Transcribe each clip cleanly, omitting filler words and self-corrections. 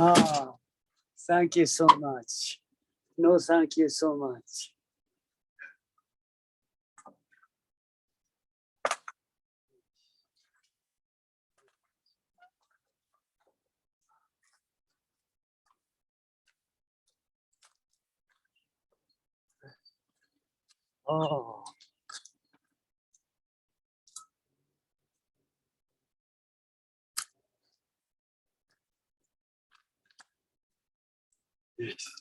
Ah, thank you so much. No, thank you so much. Oh. Yes.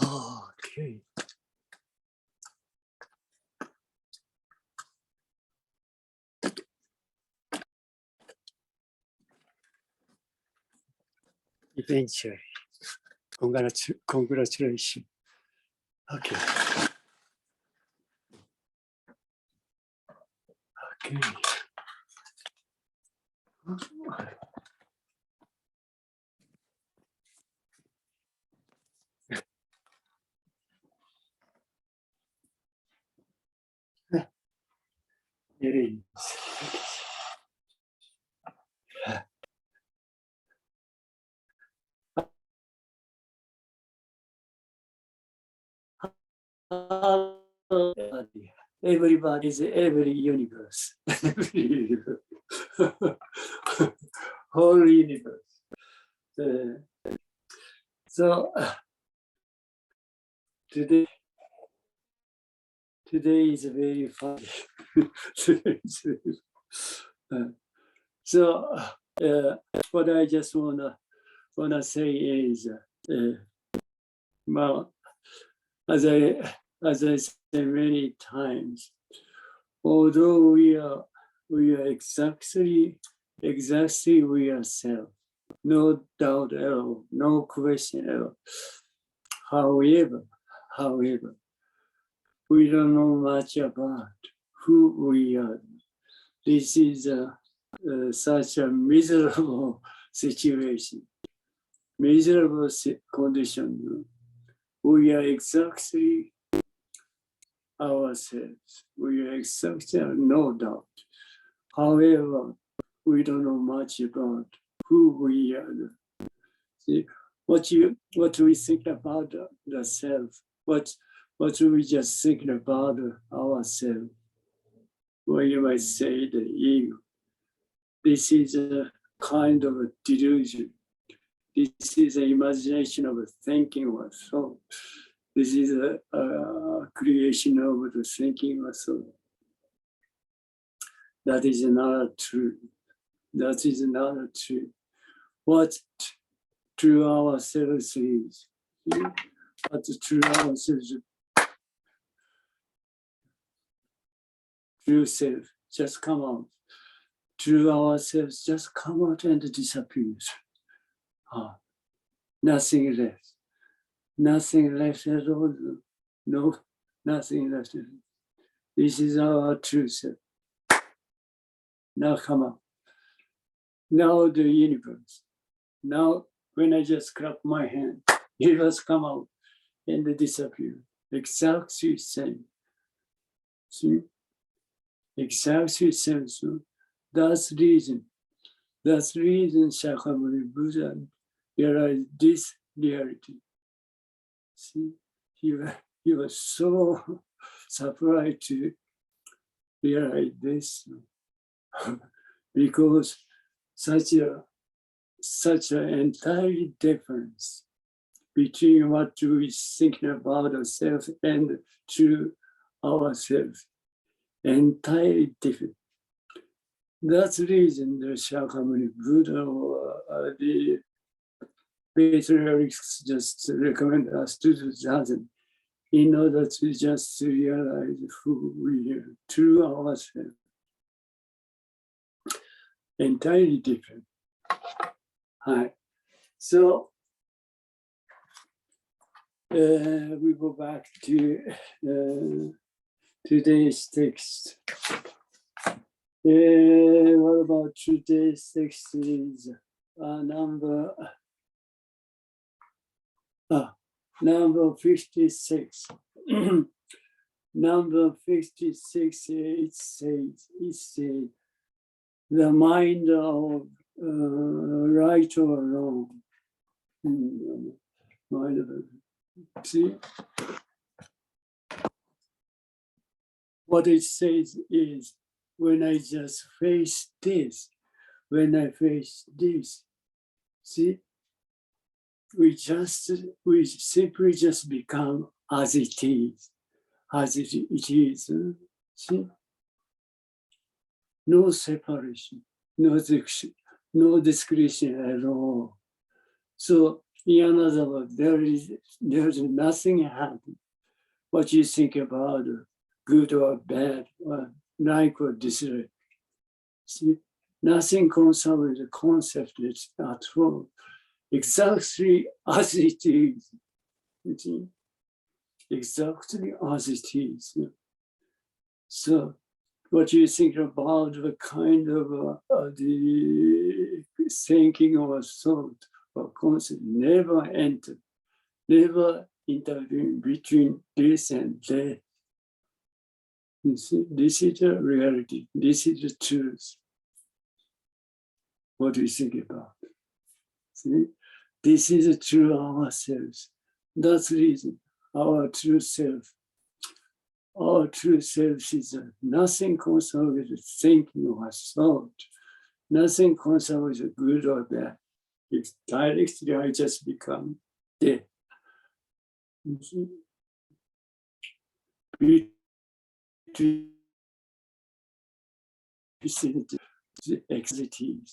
Okay. Eventually. Congratulations. Okay. Okay. It is. Everybody is every universe. Whole universe. So today is very funny. What I just wanna say is, well, as I say many times, although we are exactly we ourselves, no doubt at all, no question at all. However, we don't know much about who we are. This is such a miserable situation, miserable condition. We are exactly ourselves. We are exactly, no doubt. However, we don't know much about who we are. See, what we think about the self, what we just think about ourselves. Well, you might say the ego. This is a kind of a delusion. This is an imagination of a thinking or thought. This is a creation of the thinking or thought. That is not true. That is not true. What true ourselves is. What true ourselves, true self, just come out. True ourselves just come out and disappears. Nothing left. Nothing left at all. No, nothing left. This is our true self. Now come out. Now the universe. Now when I just clap my hand, it has come out and disappear. Exactly same. See? Exactly same. So that's reason. That's reason Shakyamuni Buddha realized this reality. See, he was so surprised to realize this because such an entirely difference between what we think about ourselves and to ourselves, entirely different. That's the reason the Shakyamuni Buddha or the patriarchs just recommend us to do that in order to just realize who we are through ourselves. Entirely different. Hi. So we go back to today's text. What about today's text is number 56. Number 56, it says, the mind of right or wrong. Mind of, see? What it says is, when I just face this, when I face this, see, we simply just become as it is, see, no separation, no discretion at all. So, in other words, there's nothing happen. What you think about good or bad, or like or dislike. See, nothing concerned with the concept at all. Exactly as it is. See? Exactly as it is. So, what you think about the kind of the thinking or thought or concept never enter, never intervene between this and that. You see, this is the reality. This is the truth. What do you think about? See, this is the true ourselves. That's the reason our true self. Our true self is nothing concerned with thinking or thought. Nothing concerned with good or bad. It's directly I just become dead.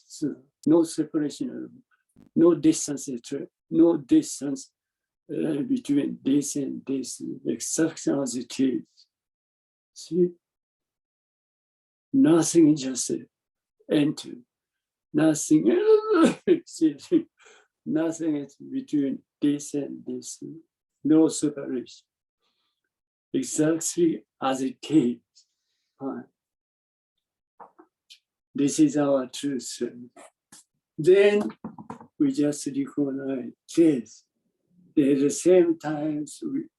So no separation, no distance, no distance between this and this, exactly as it is. See, nothing just enter, nothing, nothing is between this and this, no separation, exactly as it is. This is our truth. Then we just recognize this. At the same time, we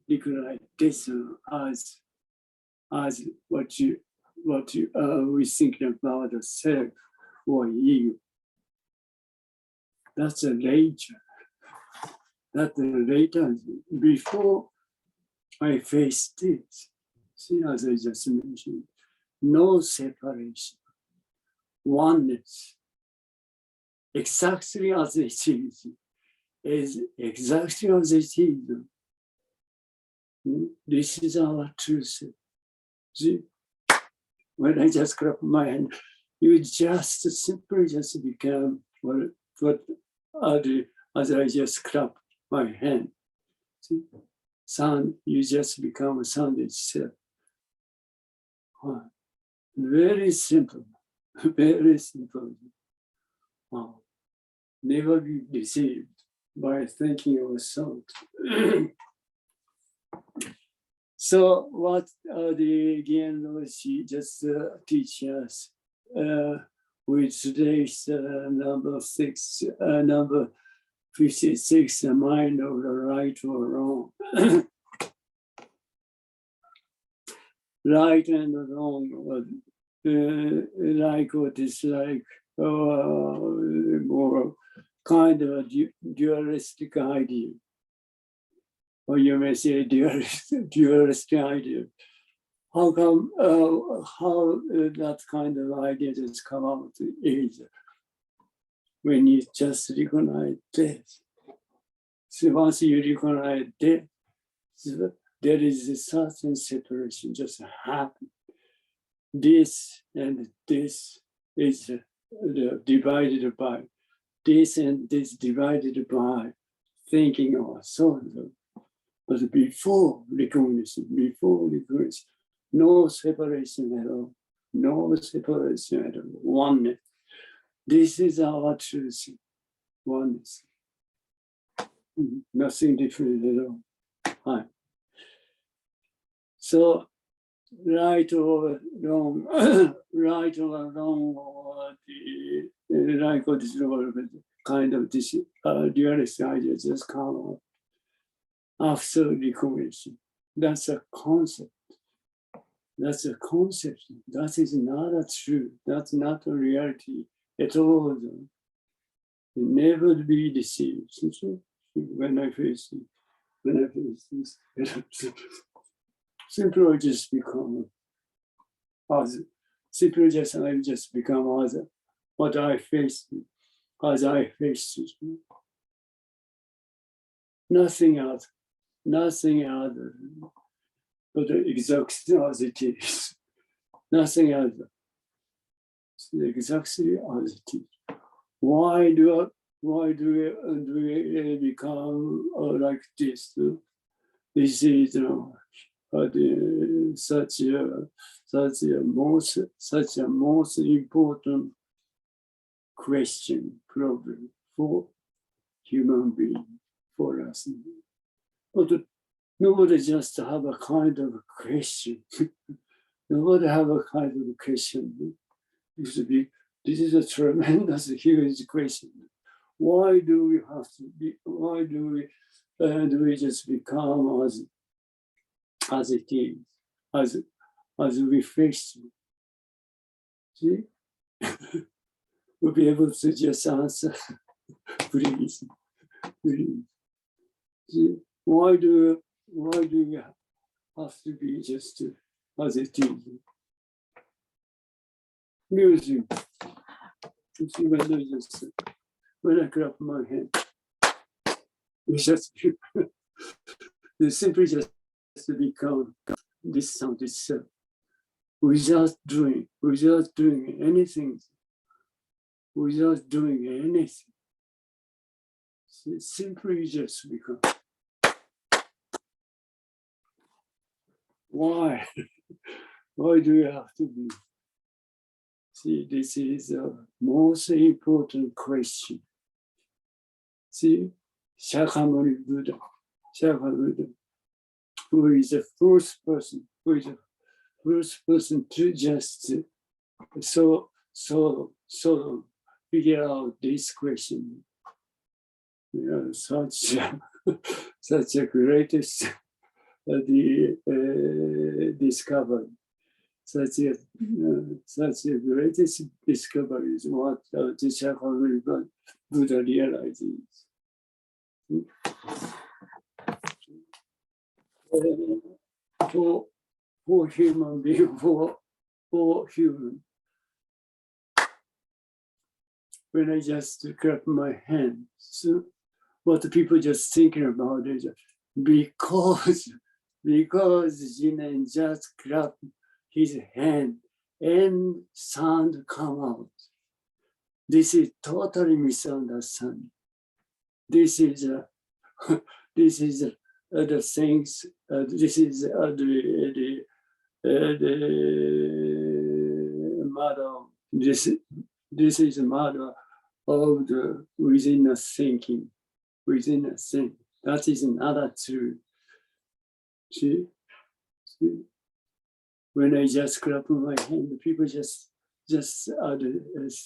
recognize this as what we think about the self or ego. That's a later. That's later. Before I face this, see, as I just mentioned, no separation, oneness, exactly as it is exactly as it is. This is our truth. See, when I just clap my hand, you just simply just become what as I just clap my hand. See, sound, you just become a sound itself. Very simple, very simple. Wow. Never be deceived by thinking or thought. So what the Jinen Roshi just teach us with today's number 56, the mind of the right or wrong. Right and wrong, like or dislike, or kind of a dualistic idea. Or you may say dualistic idea. How come, how that kind of idea has come out is when you just recognize this. So once you recognize this, there is a certain separation just happen. This and this is divided by this and this divided by thinking or so. But before recognition, no separation at all, no separation at all, oneness. This is our truth, oneness. Nothing different at all. So right or wrong, right or wrong, or the right or disregard kind of this dualistic idea just come up after recognition. That's a concept. That's a concept. That is not a truth. That's not a reality at all. Never be deceived. When I face this, simply just become as simply just I just become as what I face as I face it. Nothing else, nothing other, but exactly as it is. Nothing other. Exactly as it is. Why do we become like this? This is such a most important question, problem for human being, for us. But nobody just have a kind of question. Nobody have a kind of question. This is a tremendous, huge question. Why do we have to be? Why do we just become as it is, as we face it? See, we'll be able to just answer, please. See, why do we have to be just as it is? Music. You see, when I clap my hand, it's just simply just to become this sound itself, without doing anything, simply just become. Why? Why do you have to be? See, this is the most important question. See, Shakyamuni Buddha, who is the first person to just so figure out this question. Such a greatest discovery. Such a greatest discovery is what the Shakyamuni Buddha realizes. For human being, for human. When I just clap my hands, so what the people just thinking about is because Jinen just clapped his hand and sound come out. This is totally misunderstanding. This is the things. This is the matter. This is a matter of the within a thinking, within a thing. That is another truth. See? When I just clap my hand, people just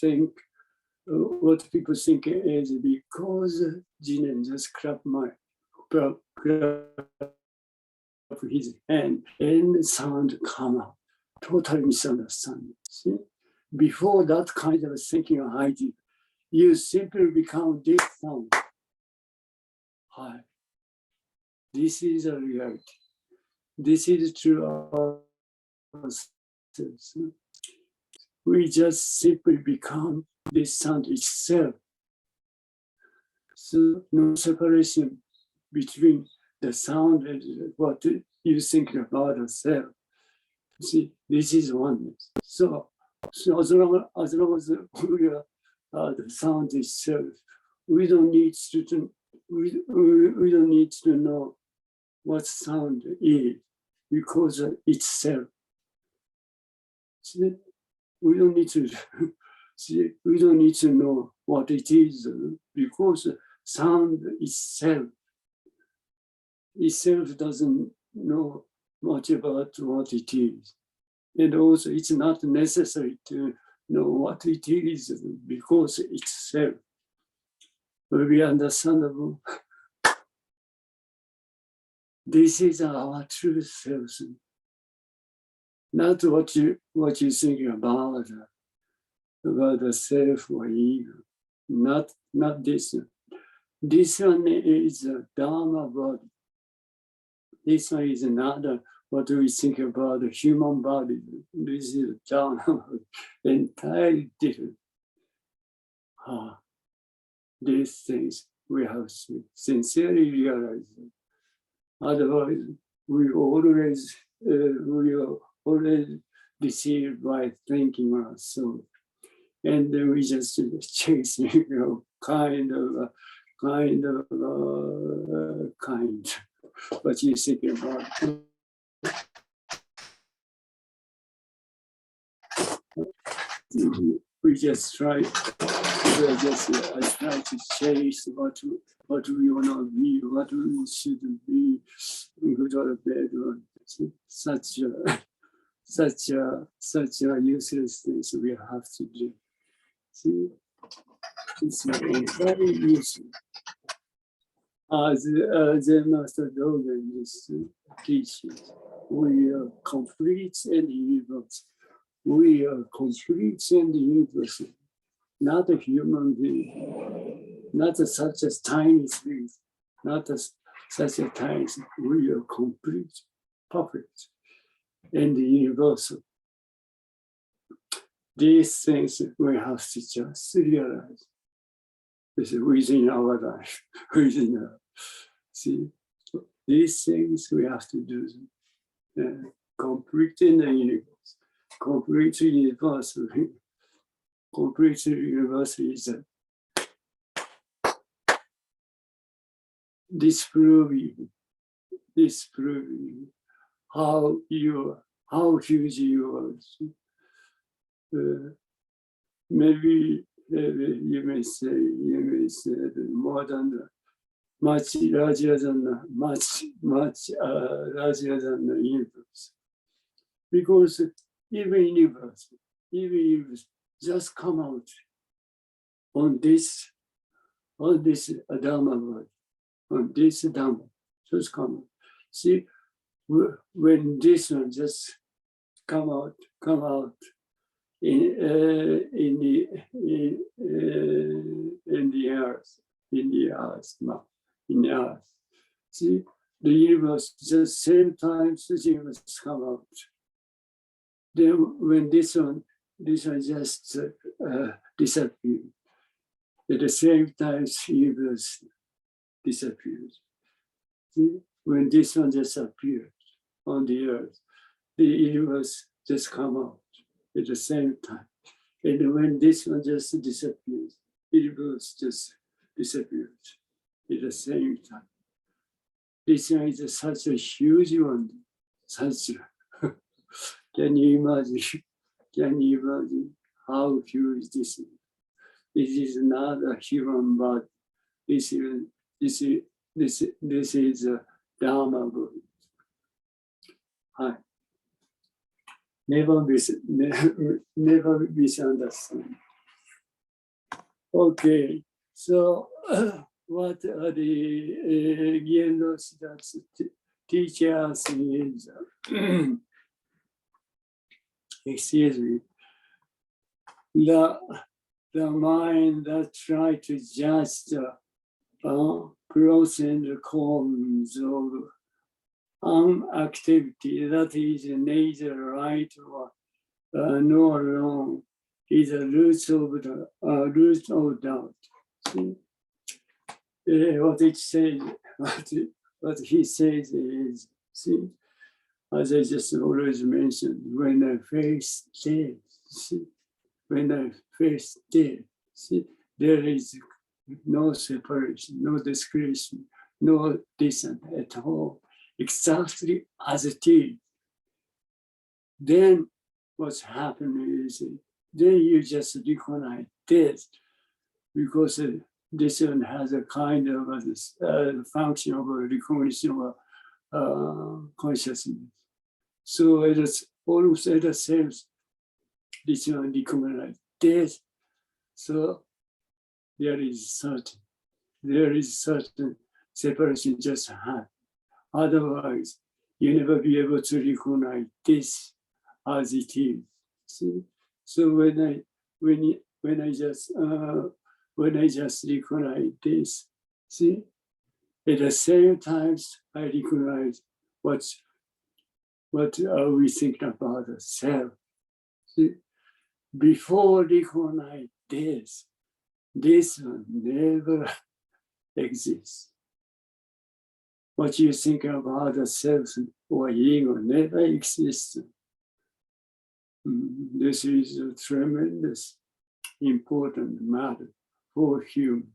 think what people think is because Jinen just clap his hand and sound come out. Totally misunderstanding. See? Before that kind of thinking or idea, you simply become this sound. Hi. This is a reality. This is true. We just simply become this sound itself. So no separation between the sound and what you think about yourself. See, this is oneness. So as long as we are the sound itself, we don't need to know what sound is because itself. See, we don't need to know what it is because sound itself doesn't know much about what it is. And also it's not necessary to know what it is because it's self. Very understandable. This is our true self. Not what you think about the self or ego. Not this. This one is a Dharma body. This one is another what we think about the human body. This is Dharma body. Entirely different. These things we have to sincerely realize. Otherwise, we are always deceived by thinking ourselves. And then we just chase, kind. What you think about? We just try. I try to chase what we want to be, what we should be, good or bad, or such a useless things we have to do. See, it's very useful. As Zen Master Dogen used to teach, we are complete and universal. We are complete and universal. Not a human being, not such a tiny thing, not such a tiny thing. We are complete, perfect, and universal. These things we have to just realize. This is within our life, within our, see, these things we have to do. Complete in the universe, complete universal. Complete universe is disproving how huge you are. Maybe you may say more than much larger than the universe, because even universe just come out on this Dharma word, on this Dharma, just come out. See, when this one just come out in the earth. See, the universe just same time the universe come out. Then when this one just disappears. At the same time, the universe disappears. See? When this one just appears on the earth, the universe just come out at the same time. And when this one just disappears, the universe just disappears at the same time. This one is such a huge one. Can you imagine? Can you imagine how huge this is? This is not a human body. This is a Dharma body. Never misunderstand. Okay, so what are the Jinen Roshi teachers is? Excuse me. The mind that try to judge the pros and cons of activity that is neither right or nor wrong is a root of doubt. See? What he says is, see, as I just always mentioned, when I face death, see, when I face death, see, there is no separation, no discretion, no distance at all, exactly as it is. Then what's happening is, then you just recognize death, because this one has a kind of function of a recognition of consciousness. So it is outside the cells, this one recognize this. So there is certain separation just happen. Otherwise, you never be able to recognize this as it is. See? So when I just recognize this, see, at the same time I recognize what are we thinking about the self. See? Before recognize this one never exists. What you think about the self or ego never exists. This is a tremendous important matter for human.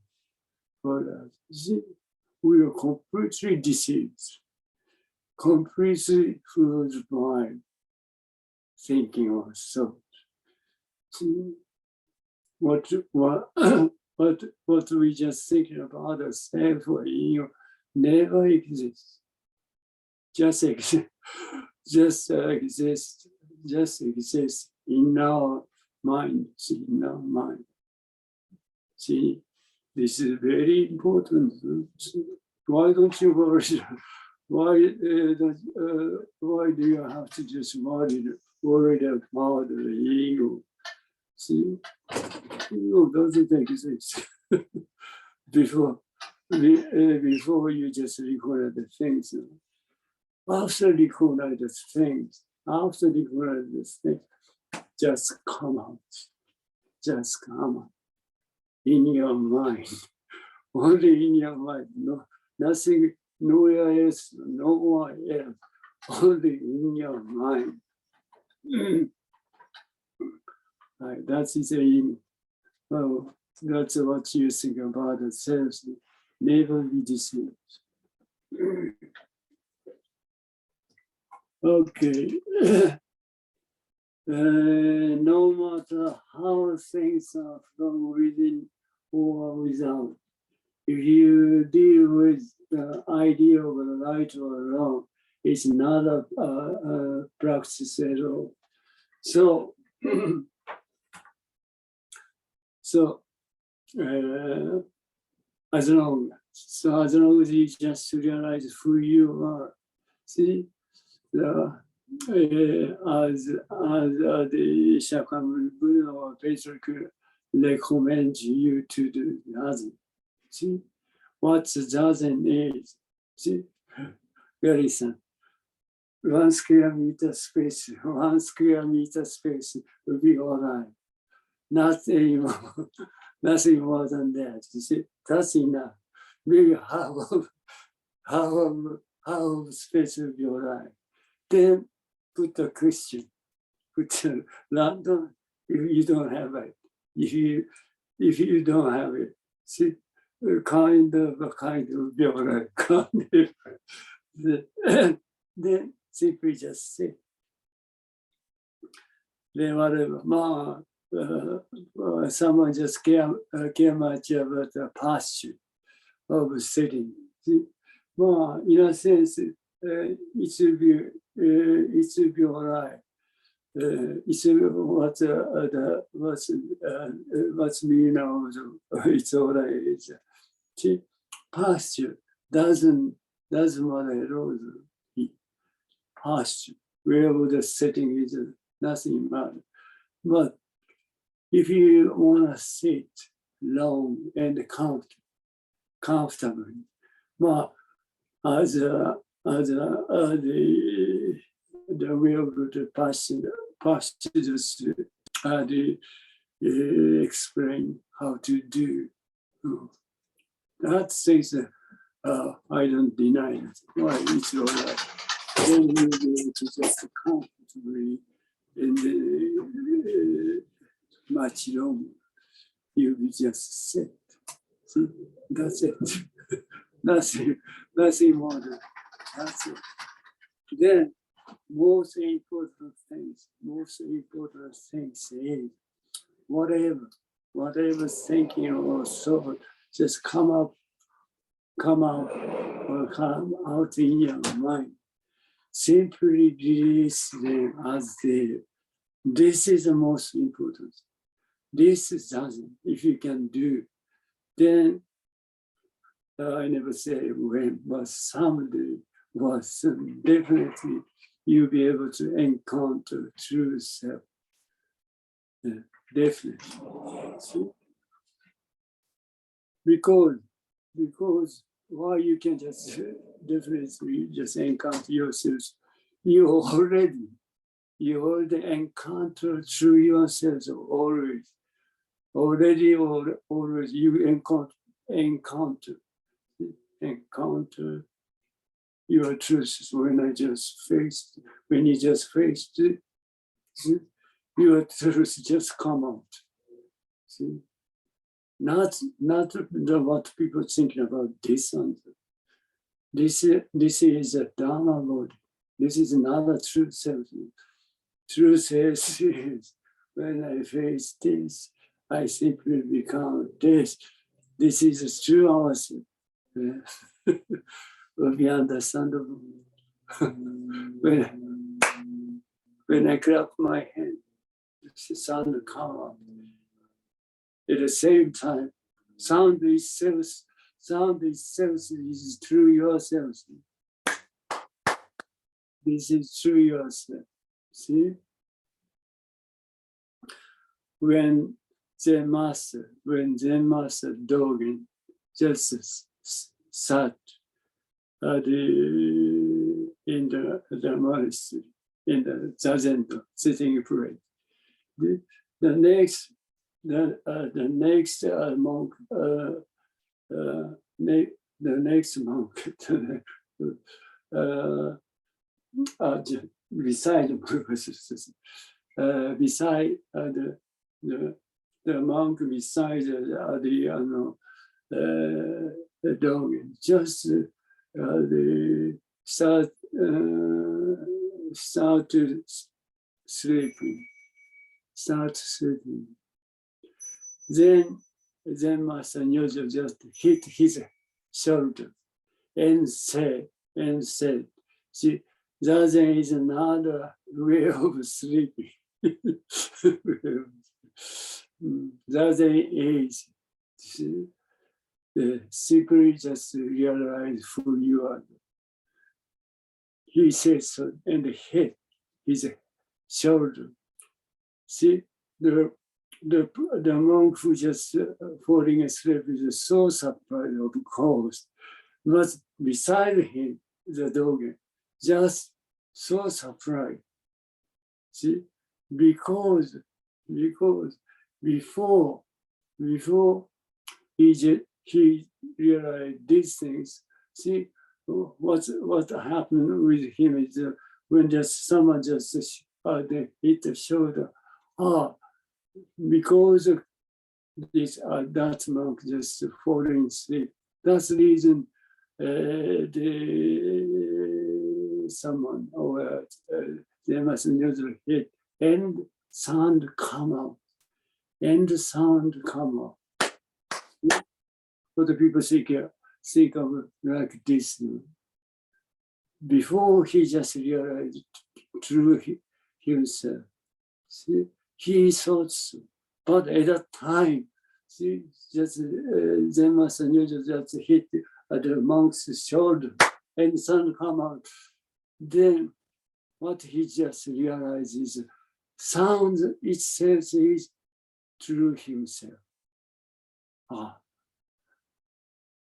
For us, we are completely deceived, completely fooled by thinking of self. What we just thinking about the self or ego never exists. Just exists in our mind. See, this is very important. Why don't you worry? Why do you have to just worry about the ego? See, ego doesn't exist. before you just record the things. After recognize the things, just come out in your mind, only in your mind, nothing, nowhere else, no one else, only in your mind. Right, that's the ego. Well, that's what you think about the self. Never be deceived. Okay. No matter how things are from within or without, if you deal with the idea of right or wrong, it's not a practice at all. So, as long as you just realize who you are, see, as the Shakyamuni Buddha or Patriarch recommends you to do Zazen. See, what Zazen is. See, very simple. 1 square meter space will be all right. Nothing more than that. You see, that's enough. Maybe half of space will be all right. Then put a question, put a random if you don't have it. If you don't have it, see, kind of be all right. Then simply just sit. Then whatever, someone just came at you about the posture of sitting. See, in a sense, it will be all right. It's what's mean of it's all right. See, posture doesn't matter at all. Posture, wherever the setting is, nothing matters. But if you want to sit long and comfortably, as the way of the passages explain how to do. That things I don't deny it. Why it's all right. Then you'll be able to just comfortably and much longer. You will just sit. See, that's it. nothing more than that's it. Then most important things is whatever thinking or thought just come out in your mind. simply release them as they. This is the most important. This is Zazen. If you can do, then I never say when, but someday, but definitely you'll be able to encounter true self. Yeah, definitely. See? Because why you can just definitely just encounter yourself, you already encounter through yourselves always. Already always you encounter your truth when you just faced it, your truth just come out. See? Not what people thinking about this and this is a Dharma body. This is another truth self. Truth is when I face this, I simply become this. This is a true ourself. Will be understandable. when I clap my hand, the sound come out. At the same time, sound itself is through yourself. This is through yourself. See? When Zen Master Dogen just sat in the monastery, in the Zazen, sitting pray. The next monk, beside the monk beside the dog, just start sleeping. Then Master Nyojo just hit his shoulder and said, see, Zazen is another way of sleeping. Zazen is simply just realize who you are. He says so and hit his shoulder. See, the monk who just falling asleep is so surprised, of course. But beside him, the dog, just so surprised. See, because before he realized these things. See, what happened with him is when just someone just they hit the shoulder. Because of this, that monk just falling asleep. That's the reason someone or they must hit and sound come out. What the people think of like this. Before he just realized through himself. See, he thought so. But at that time, see, just Zen Master Nyojo just hit the monk's shoulder and sound come out. Then what he just realized is sound itself is through himself.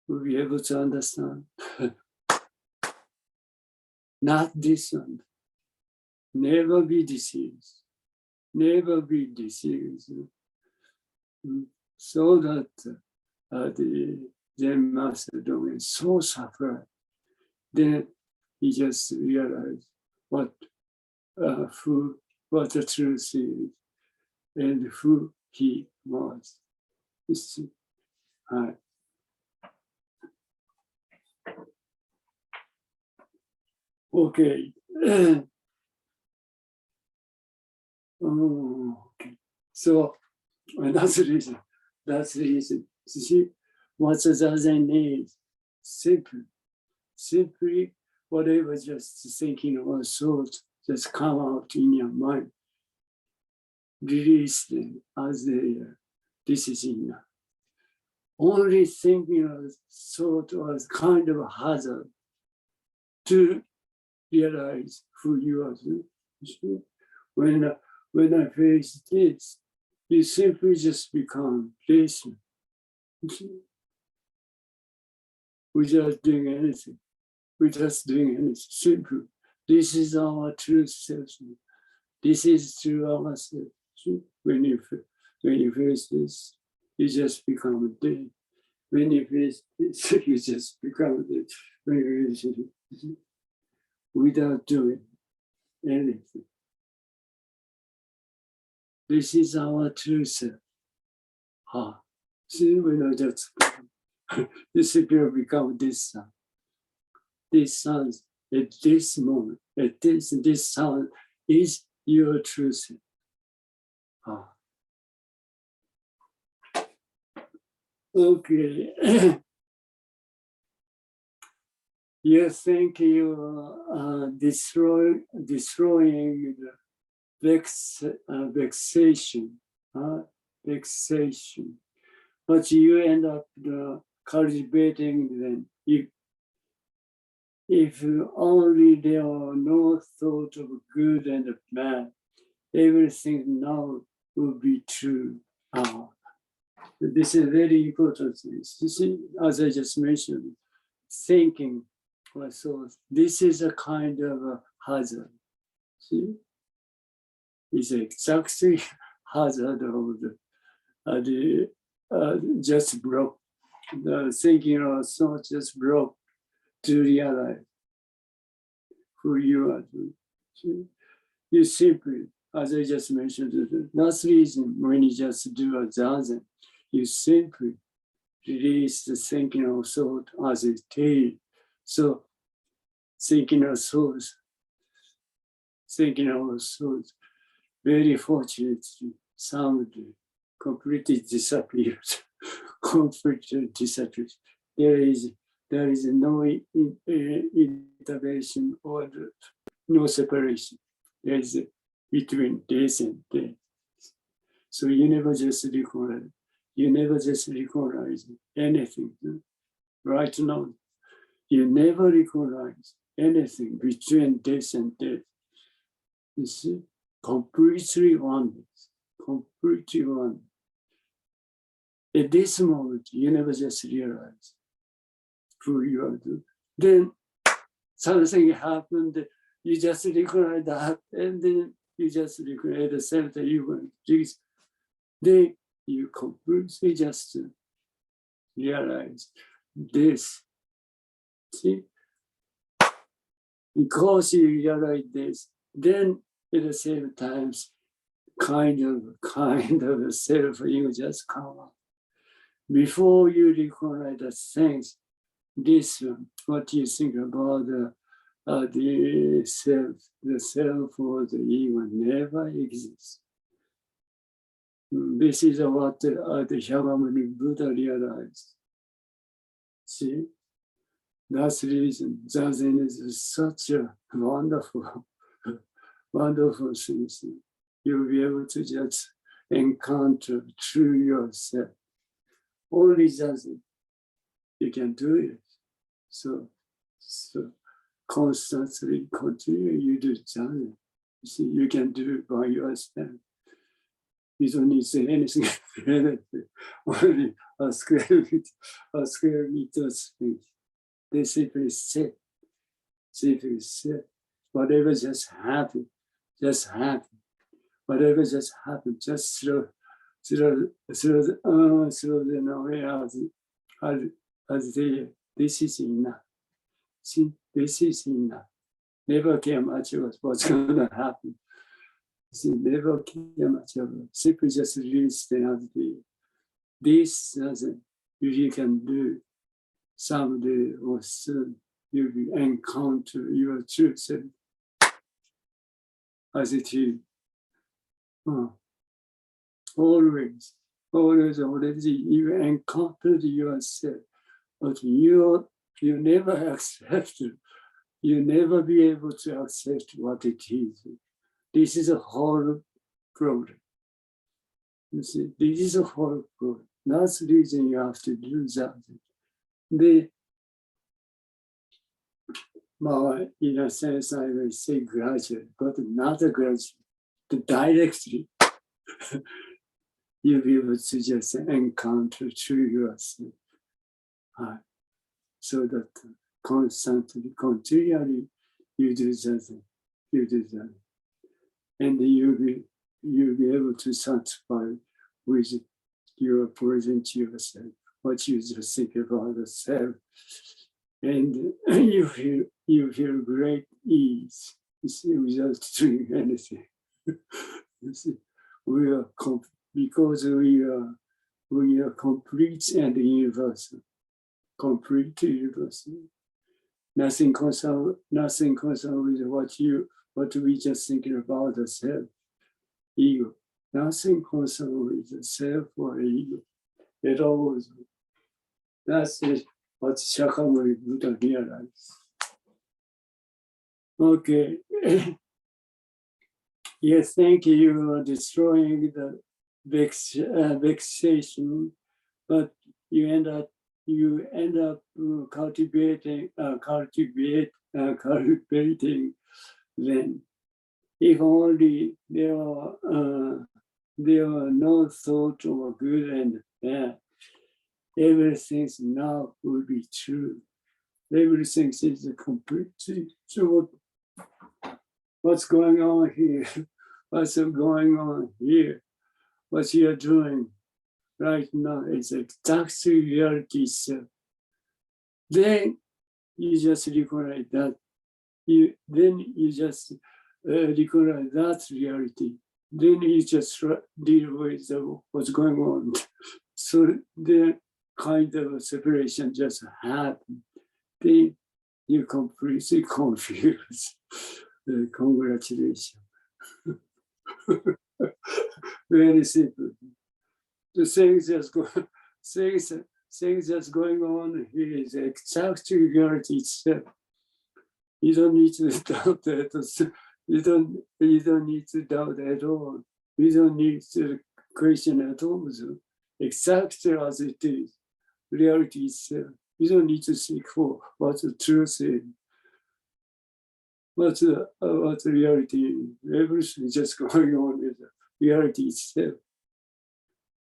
We'll be able to understand. Not this one. Never be deceived. Never be deceived. So that the Zen Master Dogen so suffered. Then he just realized what the truth is and who he was. You see? Okay. Okay. So that's the reason. You see, what the Zazen is? Simply whatever just thinking or thoughts just come out in your mind. Release them as they are. This is enough. Only thinking of thought was kind of a hazard to realize who you are. When I face this, you simply just become patient without doing anything. Without doing anything. Simple. This is our true self. This is true ourselves. When you face this, you just become a day. When you face this, you just become a day. When you face it, without doing anything. This is our true self. See, when I just this will become this sound. This sound at this moment, at this sound is your true self. Okay. You think you are destroying the vexation, but you end up cultivating them. If only there are no thought of good and bad, everything now will be true. This is very important thing. You see, as I just mentioned, thinking or thought, this is a kind of a hazard. See, it's exactly hazard of the just broke. The thinking or thought just broke to realize who you are. See? You simply, as I just mentioned, that's the reason when you just do a zazen, you simply release the thinking of thought as it is. So thinking of thoughts, very fortunately, someday completely disappears. Completely disappears. There is no intervention or no separation. There is between days and days. So you never just recognize. You never just recognize anything. Right now, you never recognize anything between days and days. You see, completely oneness, completely one. At this moment, you never just realize who you are. Then something happened, you just recognize that, and then you just recognize the same thing you want. Then you completely just realize this. See? Because you realize this, then at the same time, kind of self-image just come up. Before you recognize the things, this one, what you think about the self or the ego never exists. This is what the Shakyamuni Buddha realized. See, that's the reason Zazen is such a wonderful, wonderful thing. You'll be able to just encounter true yourself. Only Zazen, you can do it. So constantly continue, you do Zazen. You see, you can do it by yourself. You don't need to say anything, only a square meter space. They simply sit. Whatever just happened, just happened. Whatever just happened, just throw them away as they, this is enough. See, this is enough. Never care much about what's going to happen. See, never care much about. Simply just release them as they. This doesn't, you can do someday or soon. You will encounter your true self as it is. Always, already you encountered yourself, but you never accepted you never be able to accept what it is. This is a whole problem. You see, this is a whole problem. That's the reason you have to do that. In a sense, I will say gradually, but not gradually. Directly, you'll be able to just encounter through yourself. So that constantly, continually, you do that. And you'll be able to satisfy with your present yourself, what you just think about yourself. And you feel great ease, you see, without doing anything. You see, because we are complete and universal. Completely universal. Nothing concerned with what we just thinking about the self, ego. Nothing concerned with the self or ego at all. That's what Shakyamuni Buddha realized. Okay. Yes, thank you. You are destroying the vexation, but you end up cultivating then. If only there are no thought of good and bad, everything now will be true. Everything is completely true. What's going on here? What's going on here? What you are doing right now is exactly reality itself. Then you just recognize that. Then you just recognize that reality. Then you just deal with what's going on. So the kind of separation just happened. Then you completely confused. Congratulations. Very simple. The things that's going on here is exactly reality itself. You don't need to doubt that. You don't need to doubt at all. You don't need to question at all. So exactly as it is, reality itself. You don't need to seek for what the truth is. What the reality is. Everything just going on with the reality itself.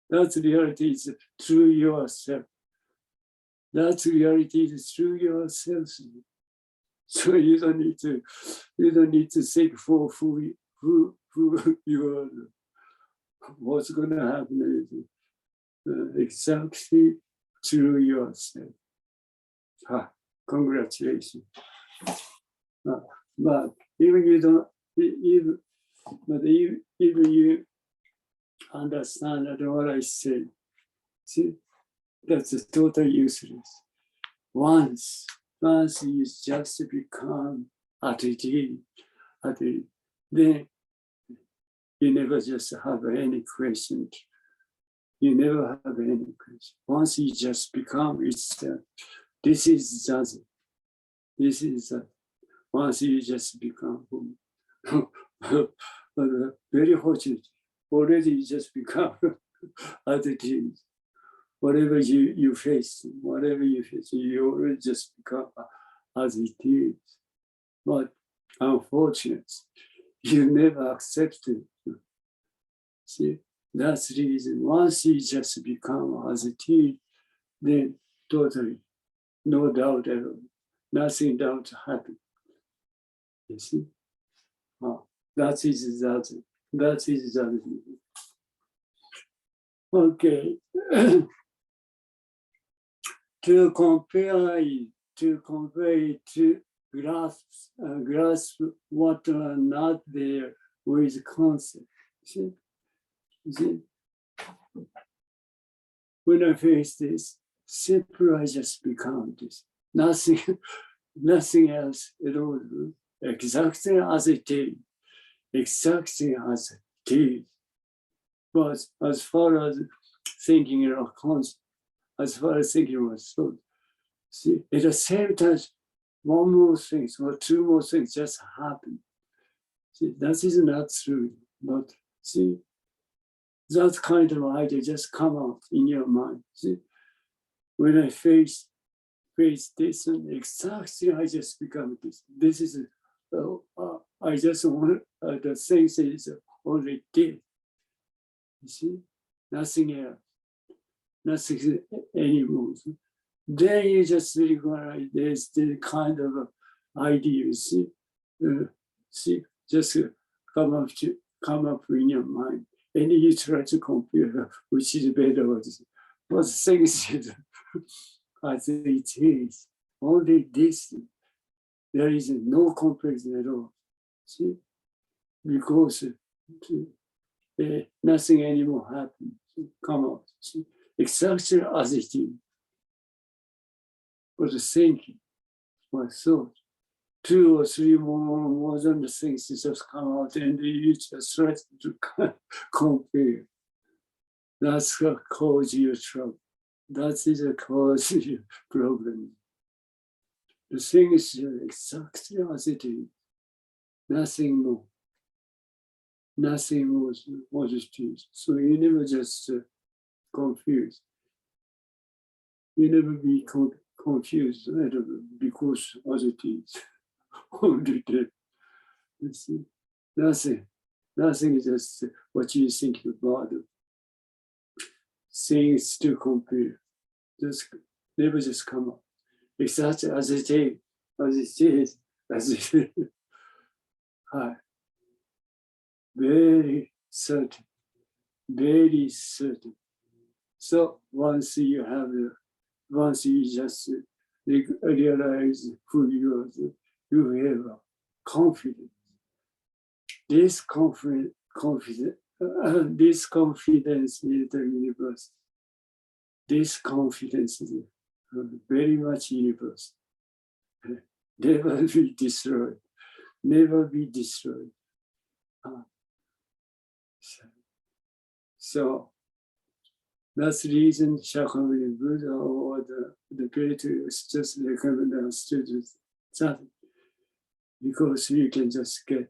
That reality is through yourself. That reality is through yourself. So you don't need to seek for who you are. What's going to happen is exactly through yourself. Congratulations. But even you understand that what I say, see, that's totally useless. Once you just become attitude, then you never just have any question. You never have any question. Once you just become itself, this is just. Once you just become very fortunate, already you just become attitude. Whatever you face, you already just become as it is. But unfortunately, you never accept it. See, that's the reason. Once you just become as it is, then totally, no doubt at all. Nothing doubt happen. You see? That is that. Okay. To compare it, to grasp what are not there with concept. See? When I face this, simply I just become this. Nothing else at all. Exactly as it is. Exactly as it is. But as far as thinking of concept, as far as thinking of thought, see, at the same time, one more thing or two more things just happen. See, that is not true. But see, that kind of idea just come out in your mind. See, when I face this, and exactly I just become this. This is, I just want, the things is only did. You see, nothing else, nothing anymore. Then you just recognize there's the kind of idea, see, just come up in your mind, and you try to compare which is better. But things is as it is, only this. There is no comparison at all. See, because nothing anymore happens. Come out, see, exactly as it is. But the thinking, my thought, two or three more than the things just come out, and you just try to compare. That's what causes your trouble. That is the cause of your problem. The thing is exactly as it is. Nothing more. Nothing more what it is. So you never just confused. You never be confused because as it is. Only that. You see, nothing. Nothing is just what you think about. Things to compare. Just never just come up. Exactly as it is, as it is, as it is. Hi. Very certain, very certain. So once you just realize who you are, you have confidence. This confidence is the universe. This confidence is very much universe. Never be destroyed. Never be destroyed. So that's the reason Shakyamuni Buddha or the creators just recommend our students that, because you can just gain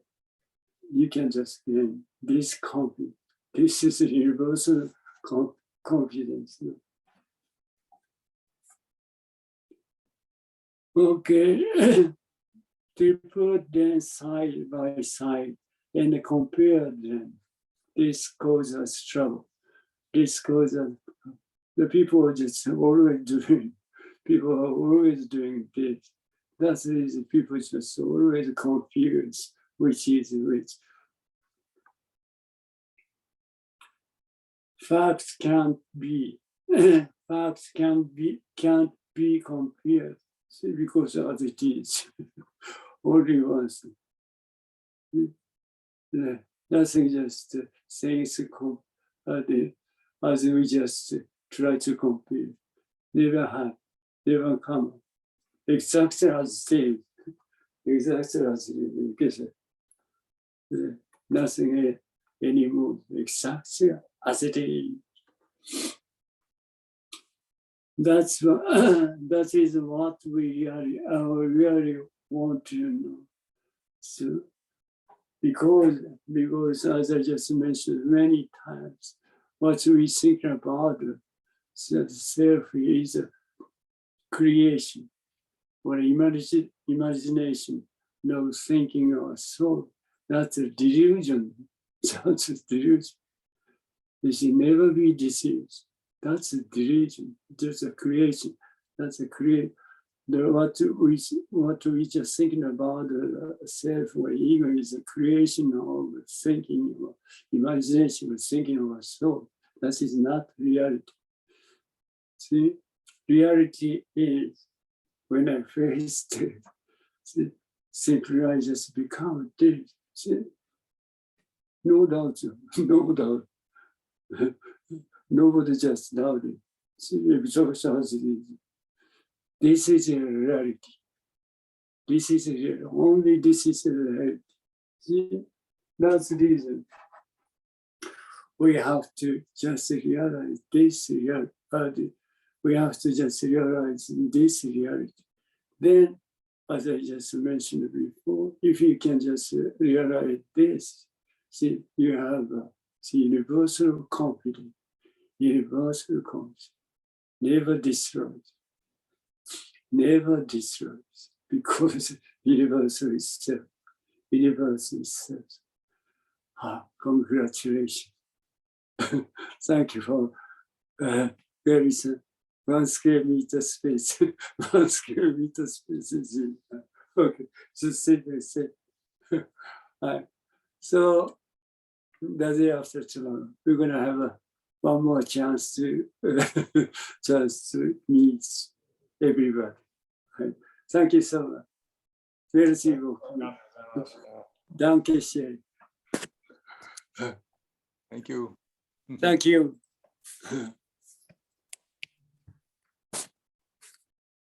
this confidence. This is universal confidence. Okay, to put them side by side and compare them, this causes trouble. This causes, the people are just always doing, people are always doing this. That's the reason people just always confused which is which. Facts can't be compared because as it is. Only once. Nothing just things as we just try to compare. Never come. Exactly as it is. Exactly as it is. Nothing anymore. Exactly as it is. That is what we really want to know. So, because as I just mentioned many times, what we think about the self is a creation or imagination, no thinking or soul. That's a delusion. That's a delusion. It should never be deceived. That's a delusion. That's a creation. That's a creation. What we just thinking about self or ego is a creation of thinking, or imagination, or thinking of a soul. That is not reality. See, reality is when I face it. See, simply I just become this. See, no doubt, no doubt. Nobody just doubts it. See, this is a reality. This is only this is a reality. See, that's the reason we have to just realize this reality. We have to just realize this reality. Then as I just mentioned before, if you can just realize this, see, you have universal confidence, never destroys, because universal itself. Congratulations. Thank you for very one square meter space. 1 square meter space is in. Okay, just say they say. So the day after tomorrow, we're gonna have one more chance to just to meet everybody. Thank you so much. Merci beaucoup. Danke schön. Thank you. Thank you.